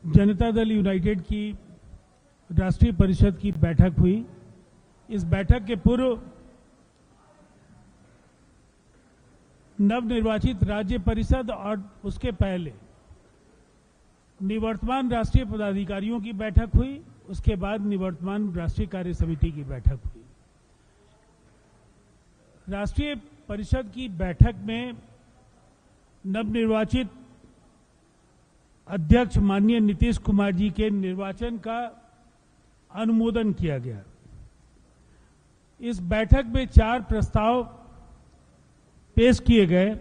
Janata Dal United की राष्ट्रीय परिषद की बैठक हुई। इस बैठक के पूर्व नवनिर्वाचित राज्य परिषद और उसके पहले निवर्तमान राष्ट्रीय पदाधिकारियों की बैठक हुई। उसके बाद निवर्तमान राष्ट्रीय कार्य समिति की बैठक हुई। राष्ट्रीय परिषद की बैठक में नवनिर्वाचित अध्यक्ष माननीय नीतीश कुमार जी के निर्वाचन का अनुमोदन किया गया। इस बैठक में 4 प्रस्ताव पेश किए गए।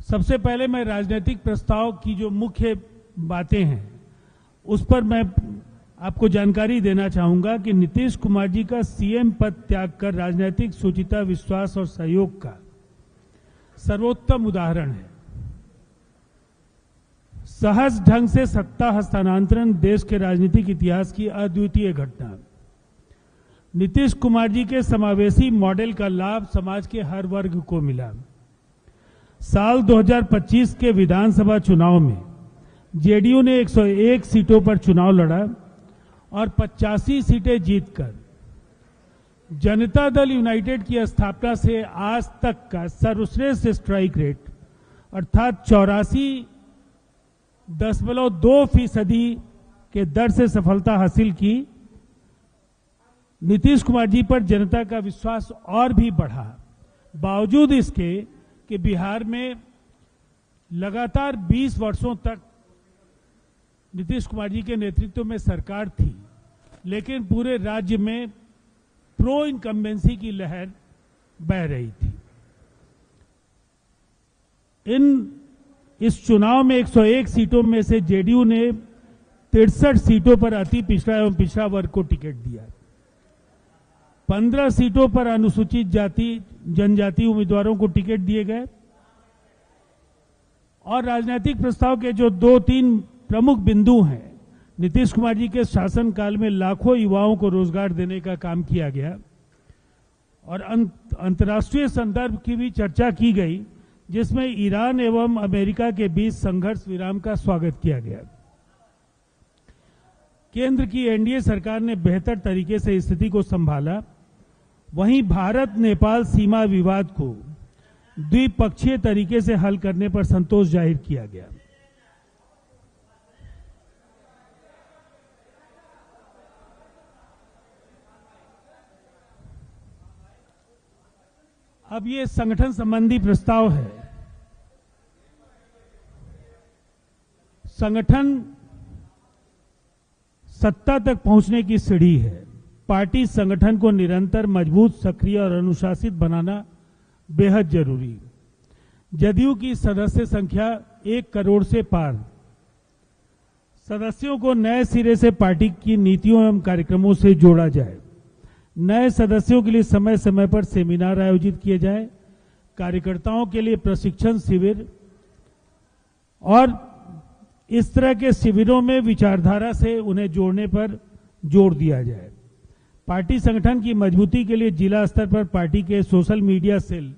सबसे पहले मैं राजनीतिक प्रस्ताव की जो मुख्य बातें हैं उस पर मैं आपको जानकारी देना चाहूंगा कि नीतीश कुमार जी का सीएम पद त्याग कर राजनीतिक शुचिता, विश्वास और सहयोग का सर्वोत्तम उदाहरण है। सहज ढंग से सत्ता हस्तांतरण देश के राजनीतिक इतिहास की अद्वितीय घटना। नीतीश कुमार जी के समावेशी मॉडल का लाभ समाज के हर वर्ग को मिला। साल 2025 के विधानसभा चुनाव में जेडीयू ने 101 सीटों पर चुनाव लड़ा और 85 सीटें जीतकर जनता दल यूनाइटेड की स्थापना से आज तक का सर्वश्रेष्ठ स्ट्राइक रेट अर्थात 84.2% के दर से सफलता हासिल की। नीतीश कुमार जी पर जनता का विश्वास और भी बढ़ा। बावजूद इसके कि बिहार में लगातार 20 वर्षों तक नीतीश कुमार जी के नेतृत्व में सरकार थी, लेकिन पूरे राज्य में प्रो इनकम्बेंसी की लहर बह रही थी। इस चुनाव में 101 सीटों में से जेडीयू ने 63 सीटों पर अति पिछड़ा एवं पिछड़ा वर्ग को टिकट दिया। 15 सीटों पर अनुसूचित जाति जनजाति उम्मीदवारों को टिकट दिए गए और राजनीतिक प्रस्ताव के जो 2-3 प्रमुख बिंदु हैं, नीतीश कुमार जी के शासनकाल में लाखों युवाओं को रोजगार देने का काम किया गया और अंतर्राष्ट्रीय संदर्भ की भी चर्चा की गई, जिसमें ईरान एवं अमेरिका के बीच संघर्ष विराम का स्वागत किया गया। केंद्र की एनडीए सरकार ने बेहतर तरीके से स्थिति को संभाला। वहीं भारत नेपाल सीमा विवाद को द्विपक्षीय तरीके से हल करने पर संतोष जाहिर किया गया। अब ये संगठन संबंधी प्रस्ताव है। संगठन सत्ता तक पहुंचने की सीढ़ी है। पार्टी संगठन को निरंतर मजबूत, सक्रिय और अनुशासित बनाना बेहद जरूरी। जदयू की सदस्य संख्या 1 करोड़ से पार। सदस्यों को नए सिरे से पार्टी की नीतियों एवं कार्यक्रमों से जोड़ा जाए। नए सदस्यों के लिए समय समय पर सेमिनार आयोजित किए जाए। कार्यकर्ताओं के लिए प्रशिक्षण शिविर और इस तरह के शिविरों में विचारधारा से उन्हें जोड़ने पर जोर दिया जाए। पार्टी संगठन की मजबूती के लिए जिला स्तर पर पार्टी के social media cell,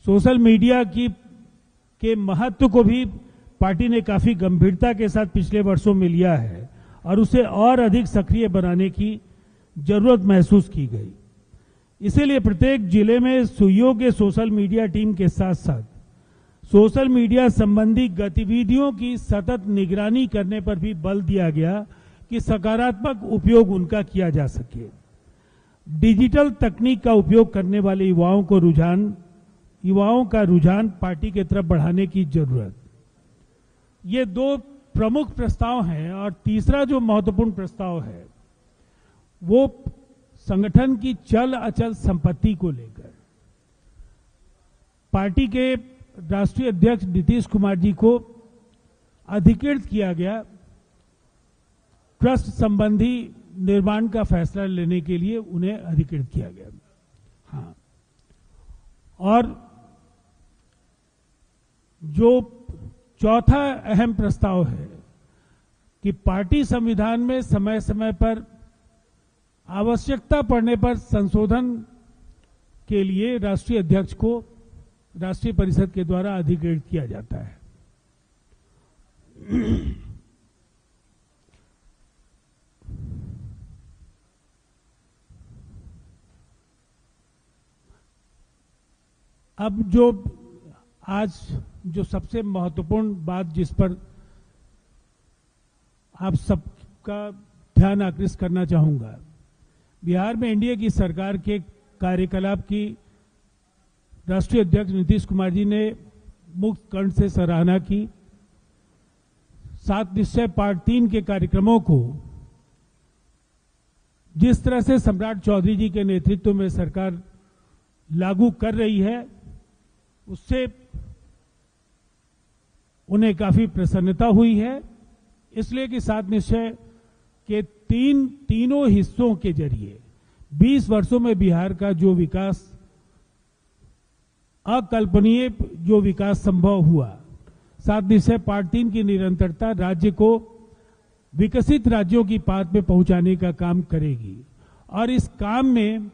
social media के महत्व को भी पार्टी ने काफी गंभीरता के साथ पिछले वर्षों में लिया है और उसे और अधिक सक्रिय बनाने की जरूरत महसूस की गई। इसीलिए प्रत्येक जिले में सुयोग्य सोशल मीडिया टीम के साथ साथ सोशल मीडिया संबंधी गतिविधियों की सतत निगरानी करने पर भी बल दिया गया कि सकारात्मक उपयोग उनका किया जा सके। डिजिटल तकनीक का उपयोग करने वाले युवाओं का रुझान पार्टी की तरफ बढ़ाने की जरूरत। ये 2 प्रमुख प्रस्ताव हैं। और तीसरा जो महत्वपूर्ण प्रस्ताव है वो संगठन की चल अचल संपत्ति को लेकर। पार्टी के राष्ट्रीय अध्यक्ष नीतीश कुमार जी को अधिकृत किया गया ट्रस्ट संबंधी निर्माण का फैसला लेने के लिए उन्हें अधिकृत किया गया। हाँ, और जो चौथा अहम प्रस्ताव है कि पार्टी संविधान में समय समय पर आवश्यकता पड़ने पर संशोधन के लिए राष्ट्रीय अध्यक्ष को राष्ट्रीय परिषद के द्वारा अधिकृत किया जाता है। अब आज जो सबसे महत्वपूर्ण बात जिस पर आप सबका ध्यान आकृष्ट करना चाहूंगा, बिहार में एनडीए की सरकार के कार्यकलाप की राष्ट्रीय अध्यक्ष नीतीश कुमार जी ने मुक्त कंठ से सराहना की। 7 निश्चय पार्ट 3 के कार्यक्रमों को जिस तरह से सम्राट चौधरी जी के नेतृत्व में सरकार लागू कर रही है, उससे उन्हें काफी प्रसन्नता हुई है। इसलिए कि 7 निश्चय के तीनों हिस्सों के जरिए 20 वर्षों में बिहार का जो विकास, अकल्पनीय जो विकास संभव हुआ, 7 निश्चय पार्ट 3 की निरंतरता राज्य को विकसित राज्यों की पात में पहुंचाने का काम करेगी। और इस काम में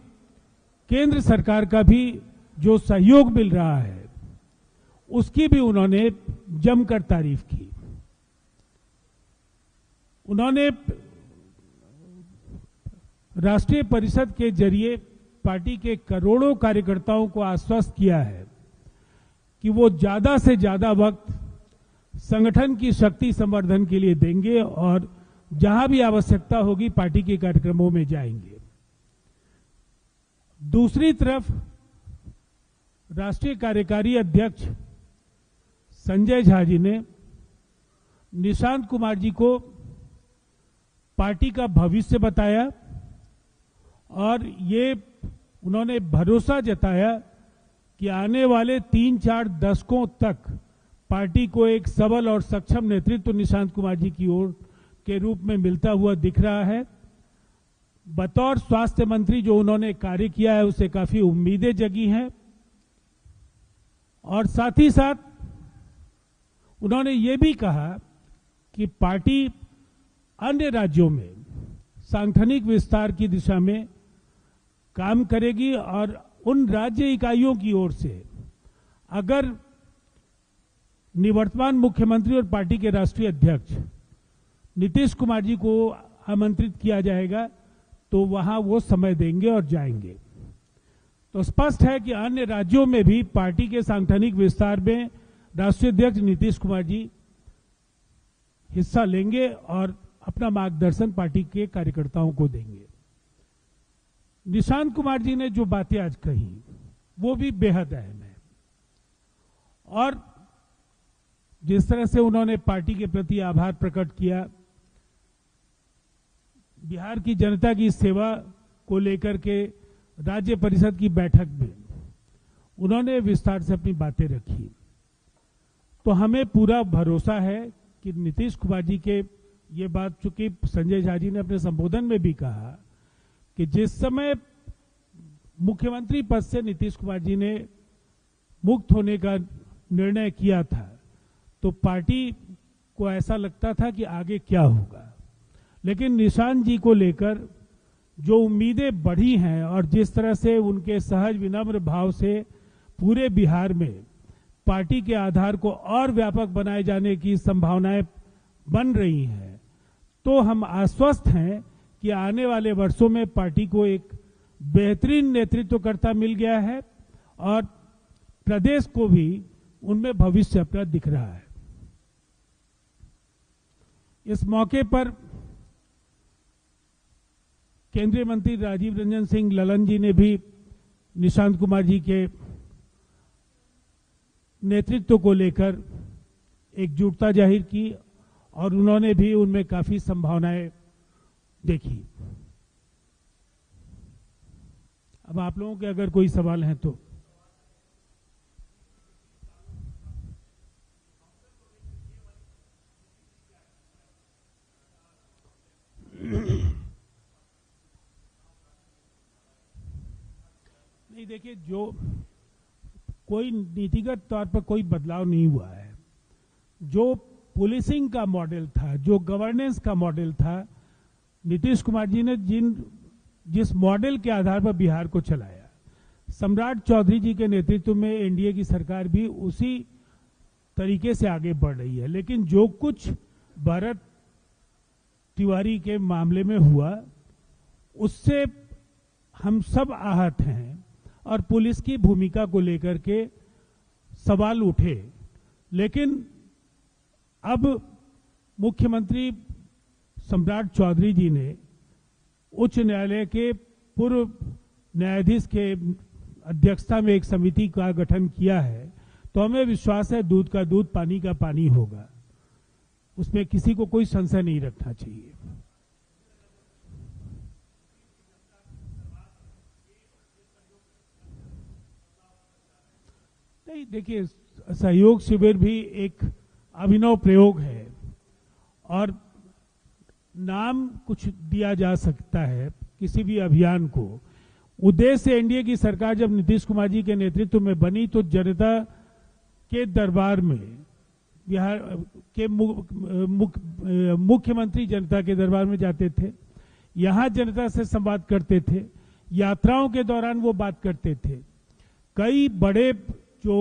केंद्र सरकार का भी जो सहयोग मिल रहा है, उसकी भी उन्होंने जमकर तारीफ की। उन्होंने राष्ट्रीय परिषद के जरिए पार्टी के करोड़ों कार्यकर्ताओं को आश्वस्त किया है कि वो ज्यादा से ज्यादा वक्त संगठन की शक्ति संवर्धन के लिए देंगे और जहां भी आवश्यकता होगी पार्टी के कार्यक्रमों में जाएंगे। दूसरी तरफ राष्ट्रीय कार्यकारी अध्यक्ष संजय झा जी ने निशांत कुमार जी को पार्टी का भविष्य बताया और ये उन्होंने भरोसा जताया कि आने वाले 3-4 दशकों तक पार्टी को एक सबल और सक्षम नेतृत्व निशांत कुमार जी की ओर के रूप में मिलता हुआ दिख रहा है। बतौर स्वास्थ्य मंत्री जो उन्होंने कार्य किया है, उसे काफी उम्मीदें जगी हैं। और साथ ही साथ उन्होंने ये भी कहा कि पार्टी अन्य राज्यों में सांगठनिक विस्तार की दिशा में काम करेगी और उन राज्य इकाइयों की ओर से अगर निवर्तमान मुख्यमंत्री और पार्टी के राष्ट्रीय अध्यक्ष नीतीश कुमार जी को आमंत्रित किया जाएगा तो वहां वो समय देंगे और जाएंगे। तो स्पष्ट है कि अन्य राज्यों में भी पार्टी के सांगठनिक विस्तार में राष्ट्रीय अध्यक्ष नीतीश कुमार जी हिस्सा लेंगे और अपना मार्गदर्शन पार्टी के कार्यकर्ताओं को देंगे। निशांत कुमार जी ने जो बातें आज कही वो भी बेहद अहम है और जिस तरह से उन्होंने पार्टी के प्रति आभार प्रकट किया, बिहार की जनता की सेवा को लेकर के राज्य परिषद की बैठक में उन्होंने विस्तार से अपनी बातें रखी, तो हमें पूरा भरोसा है कि नीतीश कुमार जी के ये बात, चूंकि संजय झा जी ने अपने संबोधन में भी कहा कि जिस समय मुख्यमंत्री पद से नीतीश कुमार जी ने मुक्त होने का निर्णय किया था तो पार्टी को ऐसा लगता था कि आगे क्या होगा, लेकिन निशांत जी को लेकर जो उम्मीदें बढ़ी हैं और जिस तरह से उनके सहज विनम्र भाव से पूरे बिहार में पार्टी के आधार को और व्यापक बनाए जाने की संभावनाएं बन रही हैं, तो हम आश्वस्त हैं कि आने वाले वर्षों में पार्टी को एक बेहतरीन नेतृत्वकर्ता मिल गया है और प्रदेश को भी उनमें भविष्य अपना दिख रहा है। इस मौके पर केंद्रीय मंत्री राजीव रंजन सिंह ललन जी ने भी निशांत कुमार जी के नेतृत्व को लेकर एकजुटता जाहिर की और उन्होंने भी उनमें काफी संभावनाएं देखी। अब आप लोगों के अगर कोई सवाल हैं तो। नहीं, देखिए, जो कोई नीतिगत तौर पर कोई बदलाव नहीं हुआ है। जो पुलिसिंग का मॉडल था, जो गवर्नेंस का मॉडल था, नीतीश कुमार जी ने जिस मॉडल के आधार पर बिहार को चलाया, सम्राट चौधरी जी के नेतृत्व में एनडीए की सरकार भी उसी तरीके से आगे बढ़ रही है। लेकिन जो कुछ भरत तिवारी के मामले में हुआ, उससे हम सब आहत हैं और पुलिस की भूमिका को लेकर के सवाल उठे, लेकिन अब मुख्यमंत्री सम्राट चौधरी जी ने उच्च न्यायालय के पूर्व न्यायाधीश के अध्यक्षता में एक समिति का गठन किया है, तो हमें विश्वास है दूध का दूध पानी का पानी होगा। उसमें किसी को कोई संशय नहीं रखना चाहिए। नहीं, देखिए, सहयोग शिविर भी एक अभिनव प्रयोग है और नाम कुछ दिया जा सकता है किसी भी अभियान को। उद्देश्य एनडीए की सरकार जब नीतीश कुमार जी के नेतृत्व में बनी तो जनता के दरबार में, बिहार के मुख्यमंत्री जनता के दरबार में जाते थे, यहां जनता से संवाद करते थे, यात्राओं के दौरान वो बात करते थे। कई बड़े जो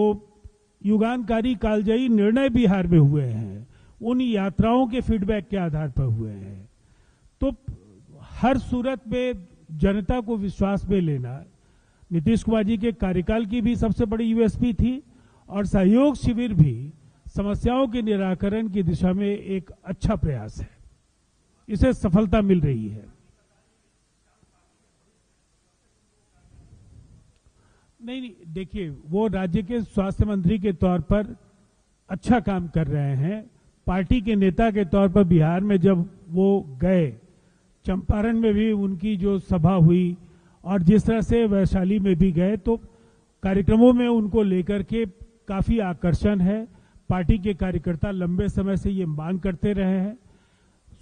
युगांतकारी कालजयी निर्णय बिहार में हुए हैं, उन यात्राओं के फीडबैक के आधार पर हुए हैं। तो हर सूरत में जनता को विश्वास में लेना नीतीश कुमार जी के कार्यकाल की भी सबसे बड़ी यूएसपी थी और सहयोग शिविर भी समस्याओं के निराकरण की दिशा में एक अच्छा प्रयास है। इसे सफलता मिल रही है। नहीं, देखिए, वो राज्य के स्वास्थ्य मंत्री के तौर पर अच्छा काम कर रहे हैं। पार्टी के नेता के तौर पर बिहार में जब वो गए, चंपारण में भी उनकी जो सभा हुई और जिस तरह से वैशाली में भी गए, तो कार्यक्रमों में उनको लेकर के काफी आकर्षण है। पार्टी के कार्यकर्ता लंबे समय से ये मांग करते रहे हैं।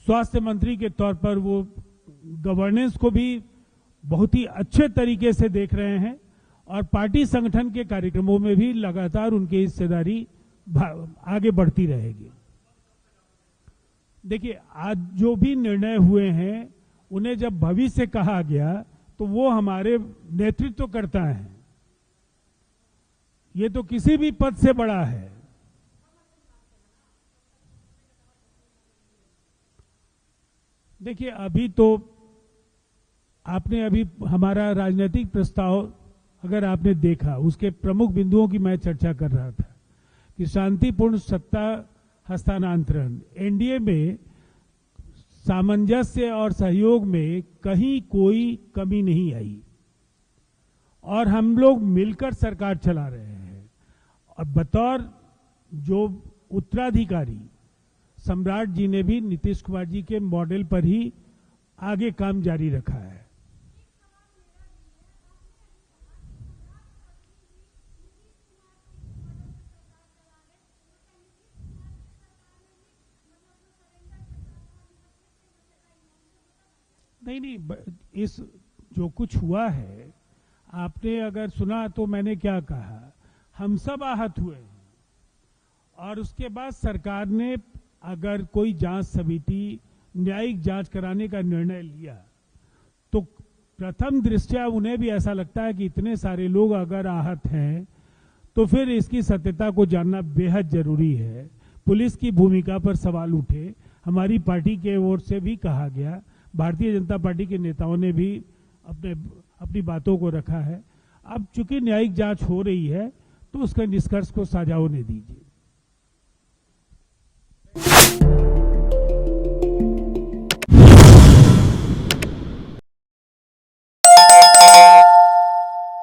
स्वास्थ्य मंत्री के तौर पर वो गवर्नेंस को भी बहुत ही अच्छे तरीके से देख रहे हैं और पार्टी संगठन के कार्यक्रमों में भी लगातार उनकी हिस्सेदारी आगे बढ़ती रहेगी। देखिए, आज जो भी निर्णय हुए हैं उन्हें जब भविष्य कहा गया तो वो हमारे नेतृत्व करता है। ये तो किसी भी पद से बड़ा है। देखिए, अभी तो आपने अभी हमारा राजनीतिक प्रस्ताव अगर आपने देखा, उसके प्रमुख बिंदुओं की मैं चर्चा कर रहा था कि शांतिपूर्ण सत्ता हस्तांतरण, एनडीए में सामंजस्य और सहयोग में कहीं कोई कमी नहीं आई और हम लोग मिलकर सरकार चला रहे हैं। और बतौर जो उत्तराधिकारी सम्राट जी ने भी नीतीश कुमार जी के मॉडल पर ही आगे काम जारी रखा है। नहीं, इस जो कुछ हुआ है, आपने अगर सुना तो मैंने क्या कहा, हम सब आहत हुए हैं और उसके बाद सरकार ने अगर कोई जांच समिति न्यायिक जांच कराने का निर्णय लिया तो प्रथम दृष्टया उन्हें भी ऐसा लगता है कि इतने सारे लोग अगर आहत हैं तो फिर इसकी सत्यता को जानना बेहद जरूरी है। पुलिस की भूमिका पर सवाल उठे, हमारी पार्टी के ओर से भी कहा गया, भारतीय जनता पार्टी के नेताओं ने भी अपनी बातों को रखा है। अब चूंकि न्यायिक जांच हो रही है तो उसका निष्कर्ष को साझा होने दीजिए।